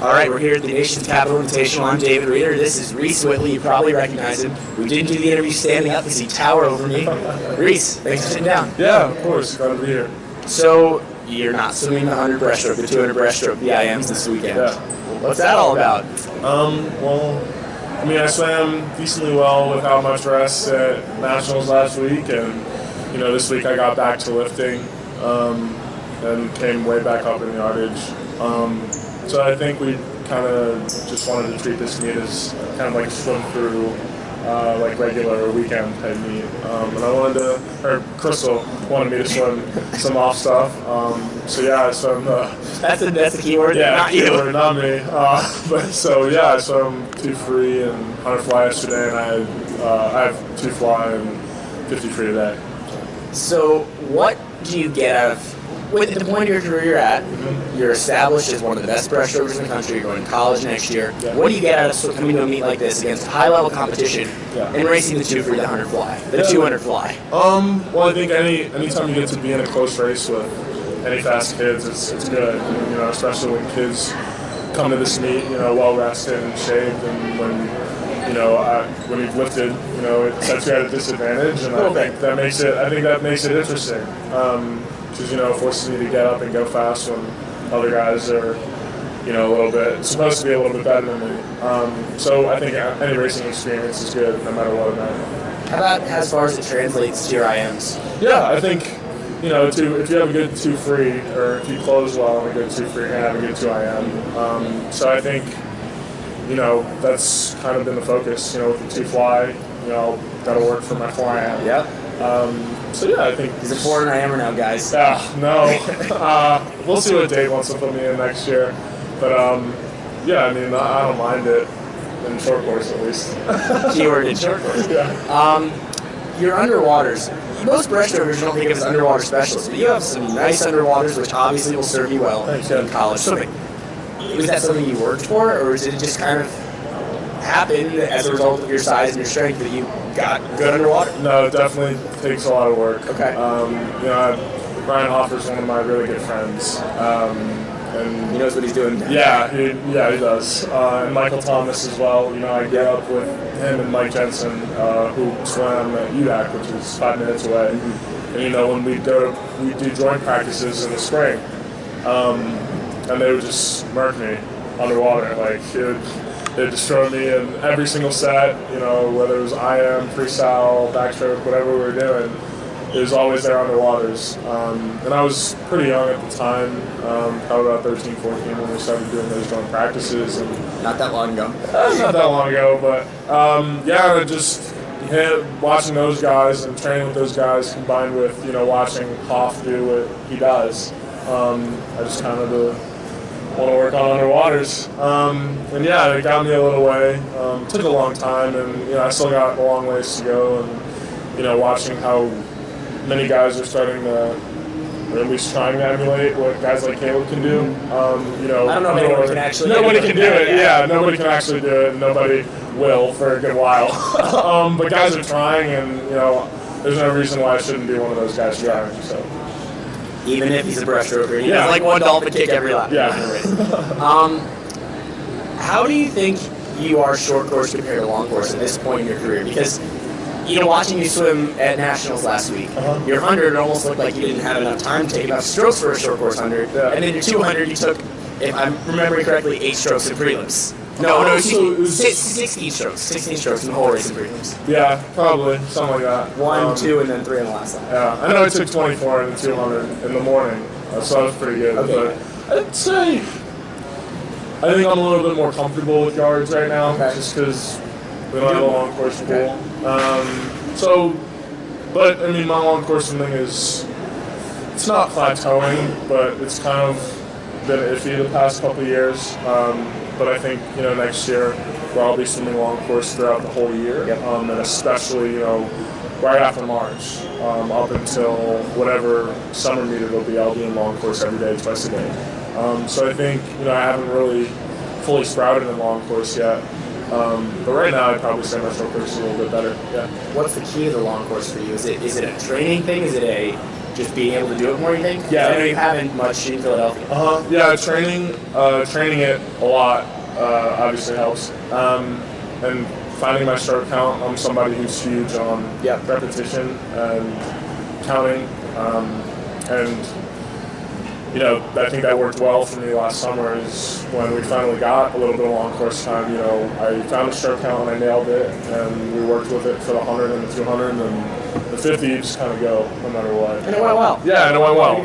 All right, we're here at the nation's capital invitational. I'm David Reeder. This is Reece Whitley. You probably recognize him. We didn't do the interview standing up because he tower over me. Reece, thanks for sitting down. Yeah, of course. Glad to be here. So you're not swimming the 100 breaststroke, the 200 breaststroke, the IMs this weekend. Yeah. What's that all about? Well, I mean, I swam decently well without much rest at Nationals last week, and this week I got back to lifting and came way back up in yardage. So I think we kind of just wanted to treat this meet as kind of like a swim through, like regular weekend type meet. And Crystal wanted me to swim some off stuff. So yeah, I swam. That's the keyword. Yeah, not you. Keyword, not me. I swam 2 free and 100 fly yesterday, and I have 2 fly and 50 free today. So what do you get out of? With the point of your career you're at, you're established as one of the best breaststrokers in the country. You're going to college next year. Yeah. What do you get out of coming to a meet like this against high-level competition and racing the 2 free, the 100 fly, the 200 fly? Well, I think anytime you get to be in a close race with any fast kids, it's good. Especially when kids come to this meet, well rested and shaved, and when you've lifted, it sets you at a disadvantage, and I think that makes it interesting. Because it forces me to get up and go fast when other guys are, supposed to be a little bit better than me. So I think any racing experience is good, no matter what event. How about as far as it translates to your IMs? Yeah, I think if you have a good 2 free, or if you close well on a good 2 free, you're gonna have a good 2 IM. So I think that's kind of been the focus. With the 2 fly, that'll work for my 4 IM. Yep. So yeah, I think he's a 4 IMer now, guys. No. We'll see what Dave wants to put me in next year. But yeah, I mean, I don't mind it in short course at least. Keyword in short course. Yeah. Your underwaters. Most breaststrokers don't think of as underwater specialists, but you have some nice underwaters, which obviously will serve you well in college swimming. Was that something you worked for, or did it just kind of happen as a result of your size and your strength that you got good underwater? No, it definitely takes a lot of work. Okay. Ryan Hoffer's one of my really good friends. And he knows what he's doing. Yeah, he does. And Michael Thomas as well. I grew up with him and Mike Jensen, who swam at UDAC, which is 5 minutes away. And when we do joint practices in the spring, and they would just murk me underwater. Like they'd destroy me in every single set. Whether it was IM, freestyle, backstroke, whatever we were doing. It was always there underwaters. And I was pretty young at the time, probably about 13, 14 when we started doing those joint practices. And not that long ago. Not that long ago, but yeah, just watching those guys and training with those guys combined with, watching Hoff do what he does. I just kind of want to work on underwaters. And yeah, it got me a little way. Took a long time, and I still got a long ways to go. And watching how many guys are starting to, or at least trying to emulate what guys like Caleb can do. I don't know if anyone can actually. Nobody can do it. Yeah, nobody can actually do it. And nobody will for a good while. But guys are trying, and there's no reason why I shouldn't be one of those guys trying. So. Even if he's a breaststroker, he does like one dolphin kick every lap. Yeah. How do you think you are short course compared to long course at this point in your career? Because watching you swim at Nationals last week, your 100 almost looked like you didn't have enough time to take enough strokes for a short course 100, and then your 200 you took, if I'm remembering correctly, 8 strokes in prelims. No, 16 strokes in the whole race in prelims. Yeah, probably, something like that. 1, 2, and then 3 on the last lap. Yeah, I know I took 24 in the 200 in the morning, so that was pretty good. Okay. But I'd say, I think I'm a little bit more comfortable with yards right now, just because we don't have a long course pool. But I mean, my long course swimming it's not plateauing, but it's kind of been iffy the past couple of years. But I think, next year where I'll be swimming long course throughout the whole year, and especially, right after March, up until whatever summer meet it'll be, I'll be in long course every day, twice a day. So I think, I haven't really fully sprouted in long course yet. But right now, I'd probably say my short course is a little bit better. Yeah. What's the key to the long course for you? Is it a training thing? Is it just being able to do it more, you think? Yeah. I know you haven't much in Philadelphia. Yeah, training it a lot obviously helps. And finding my stroke count, I'm somebody who's huge on repetition and counting. And I think that worked well for me last summer is when we finally got a little bit of long course time. I found a stroke count and I nailed it, and we worked with it for the 100 and the 200, and the 50 you just kind of go no matter what. And it went well. Yeah, and it went well.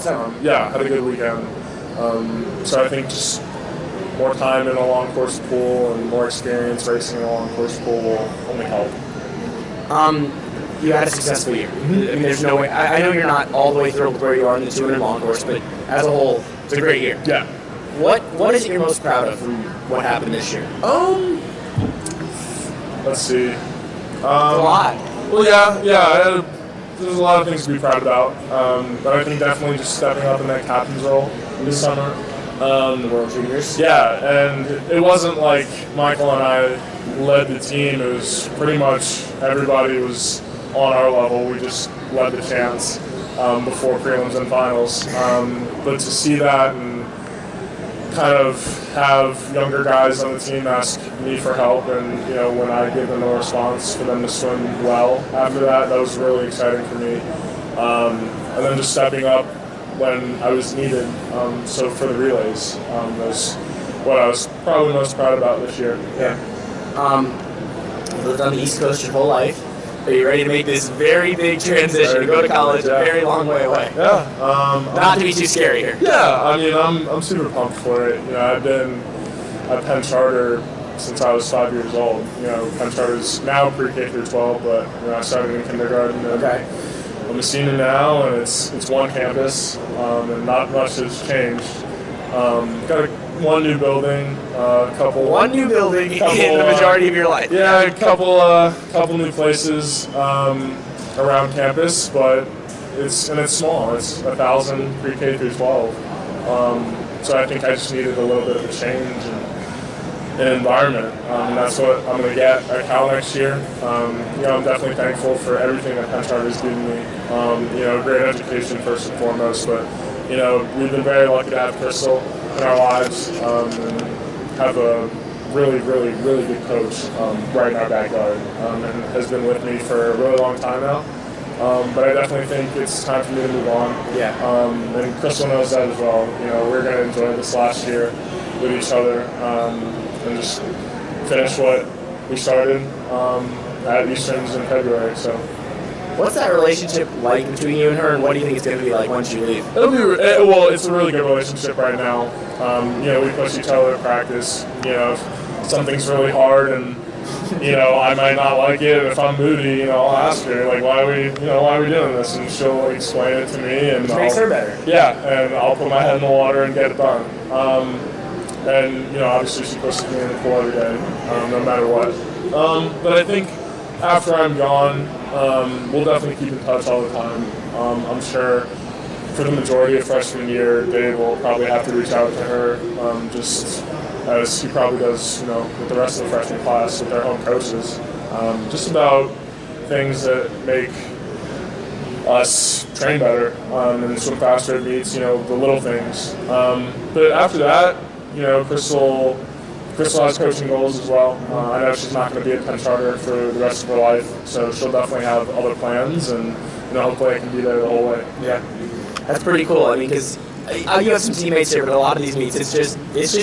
Had a good weekend. So I think just more time in a long course pool and more experience racing in a long course pool will only help. You had a successful year. I mean, there's no way. I know you're not all the way thrilled with where you are in the 200 long course, but as a whole, it's a great year. Yeah. What is it you're most proud of from what happened this year? Let's see. It's a lot. Well, there's a lot of things to be proud about, but I think definitely just stepping up in that captain's role this summer. The World Juniors. Yeah, and it wasn't like Michael and I led the team. It was pretty much everybody was on our level. We just led the chance before prelims and finals. But to see that and kind of have younger guys on the team ask me for help, and when I give them a response, for them to swim well after that was really exciting for me. And then just stepping up when I was needed. So for the relays, was what I was probably most proud about this year. Yeah. You lived on the East Coast your whole life. Are you ready to make this very big transition to go to college a very long way away? Yeah. Not to be too scary here. Yeah, I mean, I'm super pumped for it. I've been at Penn Charter since I was 5 years old. Penn Charter is now pre-K through 12, but I started in kindergarten. Okay. I'm a senior now, and it's one campus, and not much has changed. Got one new building, One new building in the majority of your life. Yeah, a couple new places around campus, but it's small. It's 1,000 pre-K through 12. So I think I just needed a little bit of a change in environment, and that's what I'm going to get at Cal next year. I'm definitely thankful for everything that Penn Charter has given me. Great education first and foremost, but we've been very lucky to have Crystal in our lives and have a really, really, really good coach right in our backyard, and has been with me for a really long time now. But I definitely think it's time for me to move on. Yeah. And Crystal knows that as well. We're going to enjoy this last year with each other and just finish what we started at Easterns in February. So. What's that relationship like between you and her, and what do you think it's going to be like once you leave? It's a really good relationship right now. We push each other at practice. If something's really hard and I might not like it. If I'm moody, I'll ask her why are we doing this, and she'll explain it to me, and it makes her better. Yeah, and I'll put my head in the water and get it done. And obviously she pushes me in the pool every day, no matter what. But I think after I'm gone, we'll definitely keep in touch all the time. I'm sure for the majority of freshman year, Dave will probably have to reach out to her, just as he probably does, with the rest of the freshman class, with their home coaches, just about things that make us train better and swim faster at meets, the little things. But after that, Crystal has coaching goals as well. I know she's not going to be at Penn Charter for the rest of her life, so she'll definitely have other plans, and hopefully I can be there the whole way. Yeah, that's pretty cool. I mean, because you have some teammates here, but a lot of these meets, it's just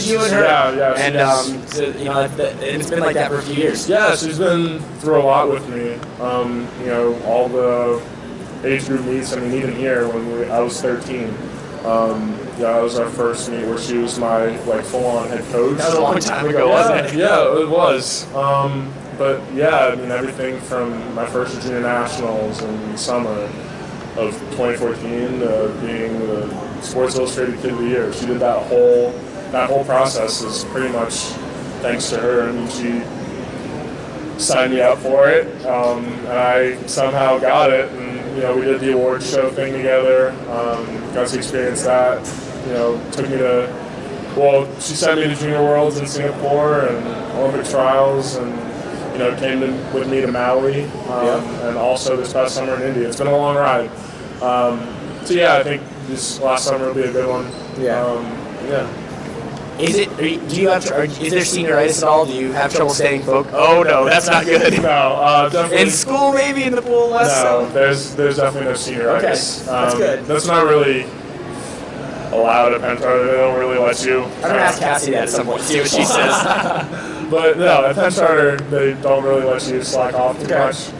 you and her. Yeah. And it's been like that for a few years. Yeah, she's been through a lot with me. All the age group meets. I mean, even here when I was 13. That was our first meet where she was my full-on head coach. That was a long time ago, wasn't it? Yeah, it was. But yeah, I mean, everything from my first junior nationals in summer of 2014 to being the Sports Illustrated Kid of the Year. She did that whole process is pretty much thanks to her. I mean, she signed me up for it, and I somehow got it. And we did the award show thing together. Got to experience that. Took me to, she sent me to Junior Worlds in Singapore and Olympic trials, and came with me to Mallory, and also this past summer in India. It's been a long ride. So yeah, I think this last summer will be a good one. Yeah. Is it? Do you have? Is there senioritis at all? Do you have trouble staying focused? Oh no, that's not good. No, definitely. In school, maybe in the pool, less so. There's definitely no senioritis. Okay, that's good. That's not really allowed at Penn. They don't really let you. I'm gonna ask Cassie that at some point. See what she says. But no, at Penn Charter, they don't really let you slack off too much.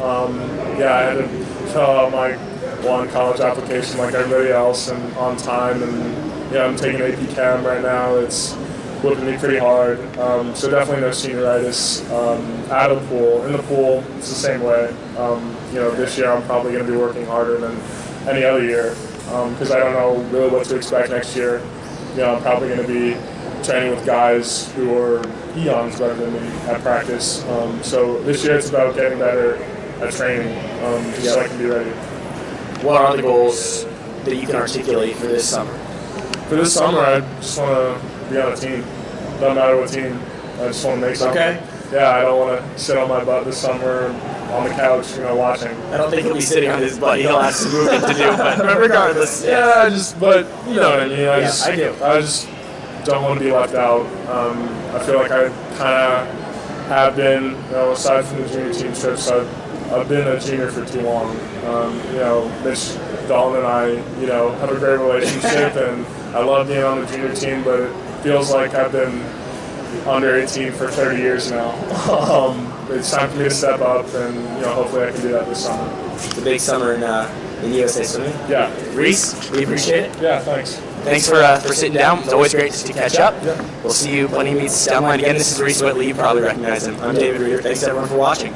Yeah, I had to fill out my college application like everybody else and on time, and yeah, I'm taking AP Chem right now. It's whipping me pretty hard. So definitely no senioritis. Out of the pool, in the pool, it's the same way. This year I'm probably going to be working harder than any other year because I don't know really what to expect next year. I'm probably going to be training with guys who are eons better than me at practice. So this year it's about getting better at training just so I can be ready. What are the goals that you can articulate for this summer? For this summer, I just want to be on a team. Doesn't matter what team. I just want to make something. Okay. Yeah, I don't want to sit on my butt this summer on the couch, watching. I don't think he'll be sitting on his butt. He'll have some movement to do, but regardless. Yeah, but you know what I mean. I do. I just don't want to be left out. I feel like I kind of have been, aside from the junior team trips, I've been a junior for too long. Mitch Dalton and I, have a great relationship, and I love being on the junior team, but it feels like I've been under 18 for 30 years now. It's time for me to step up, and hopefully I can do that this summer. It's a big summer in USA swimming. Yeah. Reece, we appreciate it. Yeah, thanks. Thanks for sitting down. It's always great to catch up. Yeah. We'll see you plenty of meets down the line again. This is Reece Whitley. You probably recognize him. I'm David Reeder. Thanks everyone for watching.